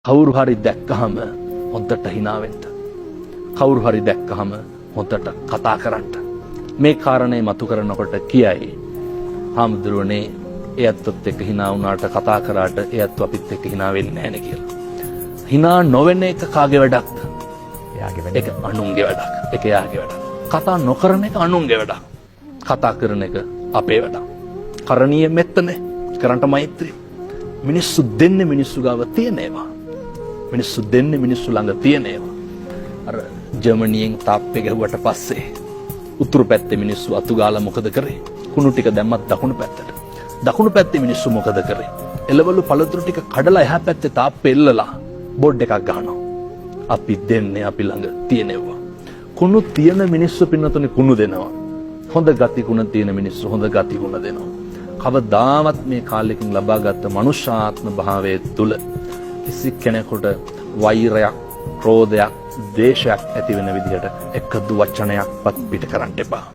කවුරු හරි දැක්කහම හොඳට hina වෙන්න. කවුරු හරි දැක්කහම හොඳට කතා කරන්න. මේ කාරණේ මතු කරනකොට කියයි හාමුදුරුවනේ එයත්ත් එක්ක hina වුණාට කතා කරාට එයත් අපිත් එක්ක hina වෙන්නේ නැහැ නේ කියලා. hina නොවෙන එක කාගේ වැඩක්ද? එයාගේ වැඩක්. ඒක අනුන්ගේ වැඩක්. ඒක එයාගේ වැඩක්. කතා නොකරන එක අනුන්ගේ වැඩක්. කතා කරන එක අපේ වැඩක්. කරණීය මෙත්තනේ. කරන්ට මෛත්‍රී. මිනිස්සු දෙන්නේ මිනිස්සු ගාව තියෙන ඒවා. මිනිස්සු දෙන්නේ මිනිස්සු ළඟ තියෙන ඒවා. අර ජර්මනියෙන් තාප්පේ ගැහුවට පස්සේ උතුරු පැත්තේ මිනිස්සු අතු ගාලා මොකද කරේ? කුණු ටික දැම්මත් දකුණු පැත්තට. දකුණු පැත්තේ මිනිස්සු මොකද කරේ? එළවලු පළතුරු ටික කඩලා එහා පැත්තේ තාප්පේ එල්ලලා බෝඩ් එකක් ගහනවා. අපි දෙන්නේ අපි ළඟ තියෙනවා. කුණු තියෙන මිනිස්සු පින්නතුනේ කුණු දෙනවා. හොඳ ගති ගුණ තියෙන මිනිස්සු හොඳ ගති ගුණ දෙනවා. කවදාවත් මේ කාලෙකින් ලබාගත් මනුෂ්‍යාත්ම භාවයේ තුල කිසි කෙනෙකුට වෛරයක්, ක්‍රෝධයක්, ද්වේෂයක් ඇති වෙන විදිහට එකදු වචනයක්වත් පිට කරන්න එපා.